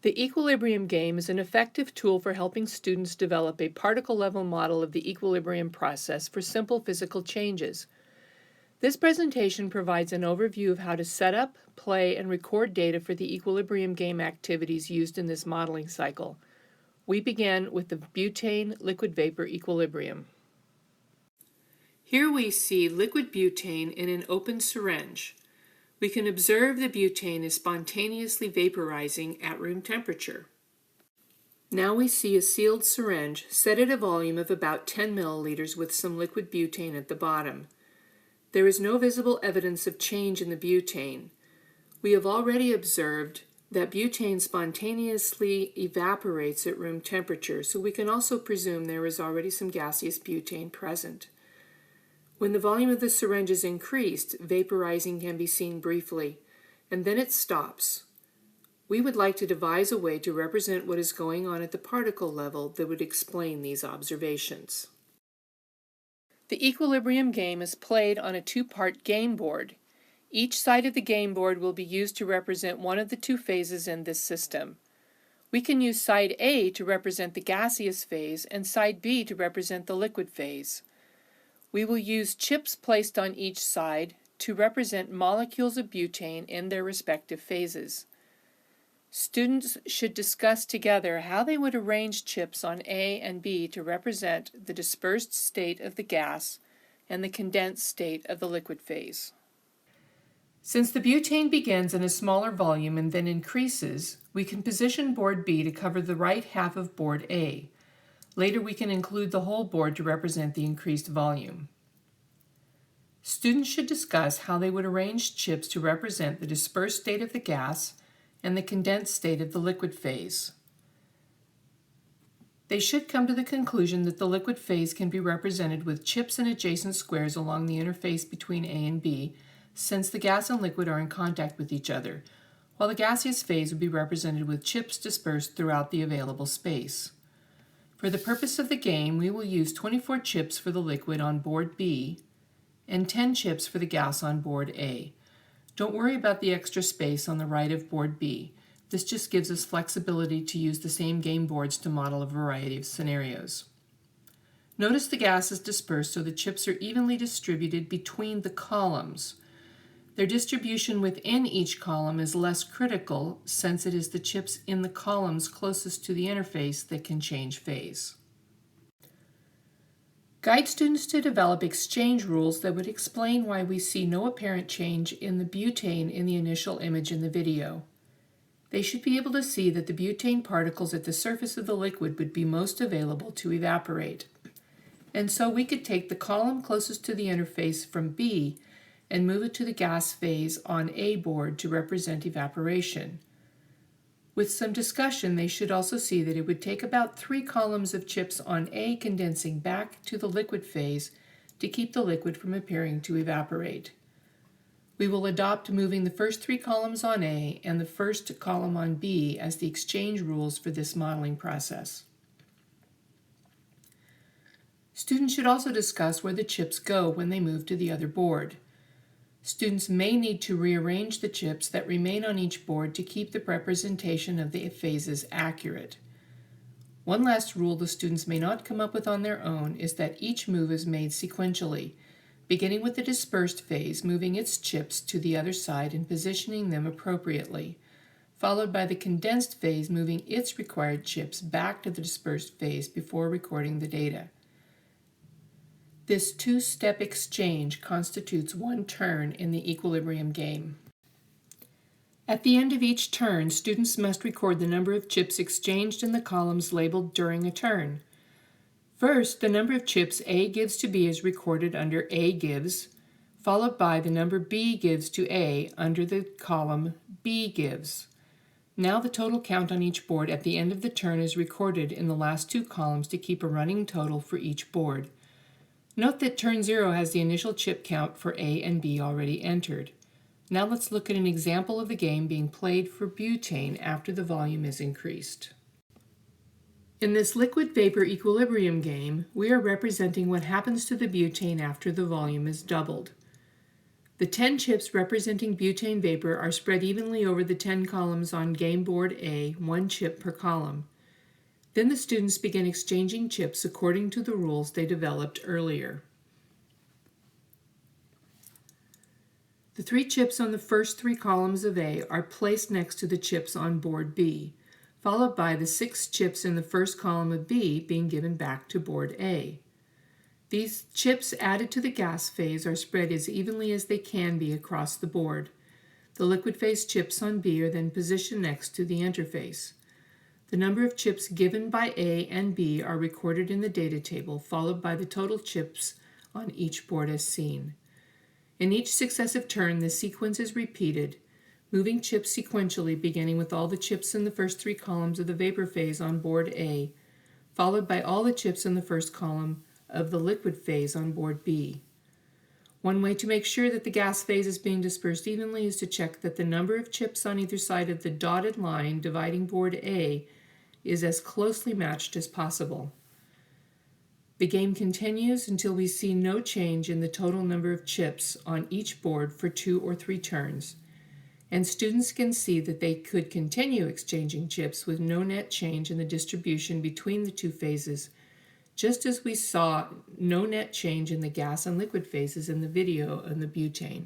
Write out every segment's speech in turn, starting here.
The equilibrium game is an effective tool for helping students develop a particle-level model of the equilibrium process for simple physical changes. This presentation provides an overview of how to set up, play, and record data for the equilibrium game activities used in this modeling cycle. We begin with the butane liquid vapor equilibrium. Here we see liquid butane in an open syringe. We can observe the butane is spontaneously vaporizing at room temperature. Now we see a sealed syringe set at a volume of about 10 milliliters with some liquid butane at the bottom. There is no visible evidence of change in the butane. We have already observed that butane spontaneously evaporates at room temperature, so we can also presume there is already some gaseous butane present. When the volume of the syringe is increased, vaporizing can be seen briefly, and then it stops. We would like to devise a way to represent what is going on at the particle level that would explain these observations. The equilibrium game is played on a two-part game board. Each side of the game board will be used to represent one of the two phases in this system. We can use side A to represent the gaseous phase and side B to represent the liquid phase. We will use chips placed on each side to represent molecules of butane in their respective phases. Students should discuss together how they would arrange chips on A and B to represent the dispersed state of the gas and the condensed state of the liquid phase. Since the butane begins in a smaller volume and then increases, we can position board B to cover the right half of board A. Later we can include the whole board to represent the increased volume. Students should discuss how they would arrange chips to represent the dispersed state of the gas and the condensed state of the liquid phase. They should come to the conclusion that the liquid phase can be represented with chips and adjacent squares along the interface between A and B, since the gas and liquid are in contact with each other, while the gaseous phase would be represented with chips dispersed throughout the available space. For the purpose of the game, we will use 24 chips for the liquid on board B and 10 chips for the gas on board A. Don't worry about the extra space on the right of board B. This just gives us flexibility to use the same game boards to model a variety of scenarios. Notice the gas is dispersed so the chips are evenly distributed between the columns. Their distribution within each column is less critical since it is the chips in the columns closest to the interface that can change phase. Guide students to develop exchange rules that would explain why we see no apparent change in the butane in the initial image in the video. They should be able to see that the butane particles at the surface of the liquid would be most available to evaporate. And so we could take the column closest to the interface from B and move it to the gas phase on A board to represent evaporation. With some discussion, they should also see that it would take about 3 columns of chips on A condensing back to the liquid phase to keep the liquid from appearing to evaporate. We will adopt moving the first 3 columns on A and the first column on B as the exchange rules for this modeling process. Students should also discuss where the chips go when they move to the other board. Students may need to rearrange the chips that remain on each board to keep the representation of the phases accurate. One last rule the students may not come up with on their own is that each move is made sequentially, beginning with the dispersed phase, moving its chips to the other side and positioning them appropriately, followed by the condensed phase moving its required chips back to the dispersed phase before recording the data. This two-step exchange constitutes one turn in the equilibrium game. At the end of each turn, students must record the number of chips exchanged in the columns labeled during a turn. First, the number of chips A gives to B is recorded under A gives, followed by the number B gives to A under the column B gives. Now the total count on each board at the end of the turn is recorded in the last 2 columns to keep a running total for each board. Note that turn 0 has the initial chip count for A and B already entered. Now let's look at an example of the game being played for butane after the volume is increased. In this liquid vapor equilibrium game, we are representing what happens to the butane after the volume is doubled. The 10 chips representing butane vapor are spread evenly over the 10 columns on game board A, 1 chip per column. Then the students begin exchanging chips according to the rules they developed earlier. The 3 chips on the first 3 columns of A are placed next to the chips on board B, followed by the 6 chips in the first column of B being given back to board A. These chips added to the gas phase are spread as evenly as they can be across the board. The liquid phase chips on B are then positioned next to the interface. The number of chips given by A and B are recorded in the data table, followed by the total chips on each board as seen. In each successive turn, the sequence is repeated, moving chips sequentially beginning with all the chips in the first 3 columns of the vapor phase on board A, followed by all the chips in the first column of the liquid phase on board B. One way to make sure that the gas phase is being dispersed evenly is to check that the number of chips on either side of the dotted line dividing board A is as closely matched as possible. The game continues until we see no change in the total number of chips on each board for 2 or 3 turns, and students can see that they could continue exchanging chips with no net change in the distribution between the 2 phases, just as we saw no net change in the gas and liquid phases in the video on the butane.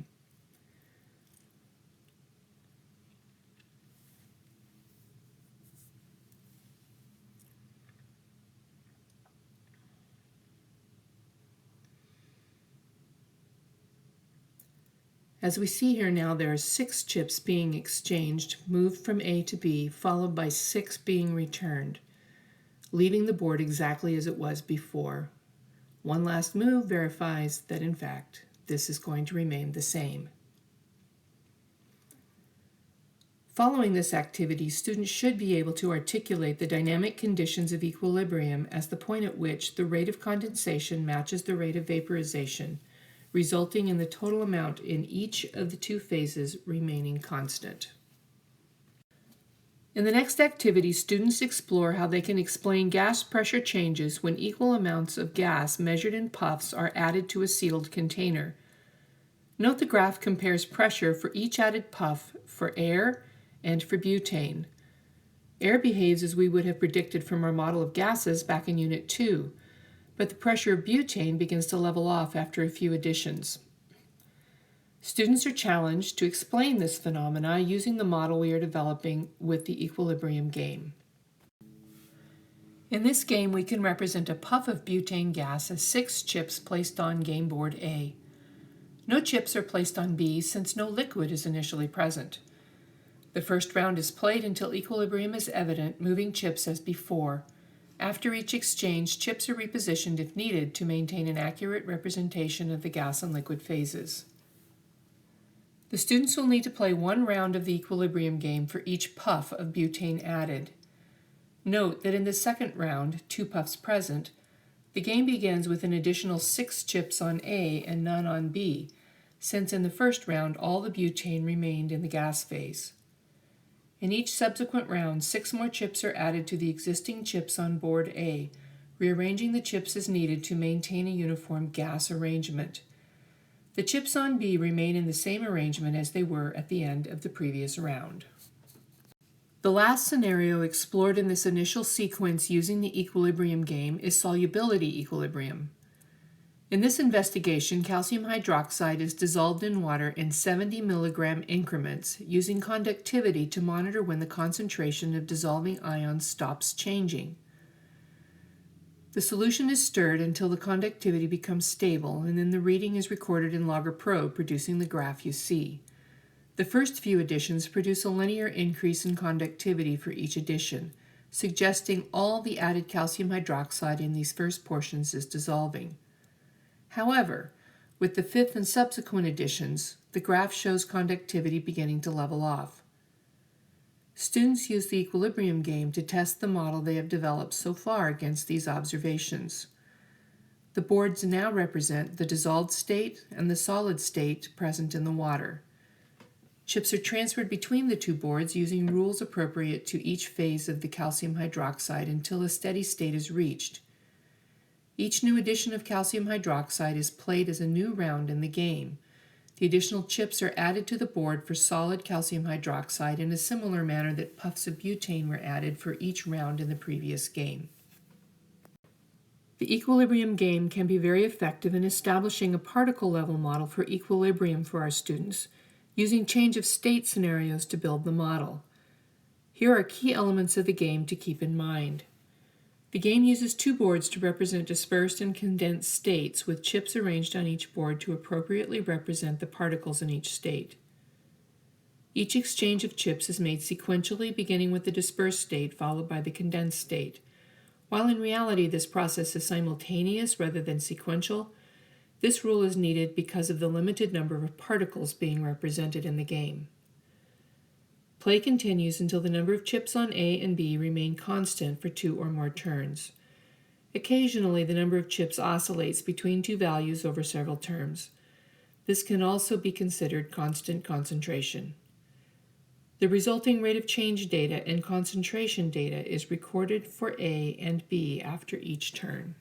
As we see here now, there are 6 chips being exchanged, moved from A to B, followed by 6 being returned, leaving the board exactly as it was before. One last move verifies that, in fact, this is going to remain the same. Following this activity, students should be able to articulate the dynamic conditions of equilibrium as the point at which the rate of condensation matches the rate of vaporization, resulting in the total amount in each of the 2 phases remaining constant. In the next activity, students explore how they can explain gas pressure changes when equal amounts of gas measured in puffs are added to a sealed container. Note the graph compares pressure for each added puff for air and for butane. Air behaves as we would have predicted from our model of gases back in Unit 2, but the pressure of butane begins to level off after a few additions. Students are challenged to explain this phenomena using the model we are developing with the equilibrium game. In this game, we can represent a puff of butane gas as 6 chips placed on game board A. No chips are placed on B since no liquid is initially present. The first round is played until equilibrium is evident, moving chips as before. After each exchange, chips are repositioned if needed to maintain an accurate representation of the gas and liquid phases. The students will need to play 1 round of the equilibrium game for each puff of butane added. Note that in the second round, 2 puffs present, the game begins with an additional 6 chips on A and none on B, since in the first round all the butane remained in the gas phase. In each subsequent round, 6 more chips are added to the existing chips on board A, rearranging the chips as needed to maintain a uniform gas arrangement. The chips on B remain in the same arrangement as they were at the end of the previous round. The last scenario explored in this initial sequence using the equilibrium game is solubility equilibrium. In this investigation, calcium hydroxide is dissolved in water in 70 milligram increments using conductivity to monitor when the concentration of dissolving ions stops changing. The solution is stirred until the conductivity becomes stable, and then the reading is recorded in Logger Pro, producing the graph you see. The first few additions produce a linear increase in conductivity for each addition, suggesting all the added calcium hydroxide in these first portions is dissolving. However, with the 5th and subsequent additions, the graph shows conductivity beginning to level off. Students use the equilibrium game to test the model they have developed so far against these observations. The boards now represent the dissolved state and the solid state present in the water. Chips are transferred between the 2 boards using rules appropriate to each phase of the calcium hydroxide until a steady state is reached. Each new addition of calcium hydroxide is played as a new round in the game. The additional chips are added to the board for solid calcium hydroxide in a similar manner that puffs of butane were added for each round in the previous game. The equilibrium game can be very effective in establishing a particle level model for equilibrium for our students, using change of state scenarios to build the model. Here are key elements of the game to keep in mind. The game uses two boards to represent dispersed and condensed states, with chips arranged on each board to appropriately represent the particles in each state. Each exchange of chips is made sequentially, beginning with the dispersed state followed by the condensed state. While in reality this process is simultaneous rather than sequential, this rule is needed because of the limited number of particles being represented in the game. Play continues until the number of chips on A and B remain constant for 2 or more turns. Occasionally, the number of chips oscillates between two values over several terms. This can also be considered constant concentration. The resulting rate of change data and concentration data is recorded for A and B after each turn.